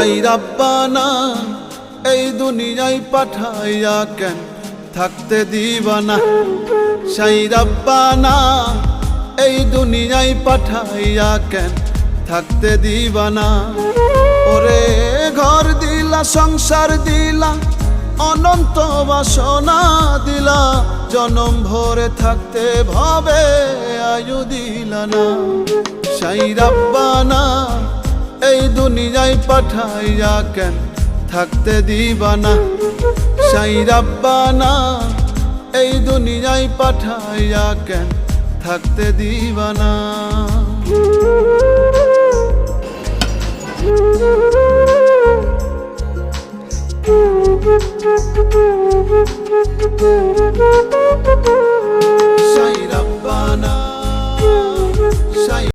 সাই রাব্বানা এই দুনিয়ায় পাঠাইয়া কেন থাকতে দিবানা। সাই রাব্বানা এই দুনিয়ায় পাঠাইয়া কেন থাকতে দিবানা। ওরে ঘর দিলা সংসার দিলা অনন্ত বাসনা দিলা, জনম ভরে থাকতে ভবে আয়ু দিলা না। সাই রাব্বানা এই দুনিয়ায় পাঠাইয়া কেন থাকতে দিবানা। সাই রাব্বানা এই দুনিয়ায় পাঠাইয়া কেন থাকতে দিবানা।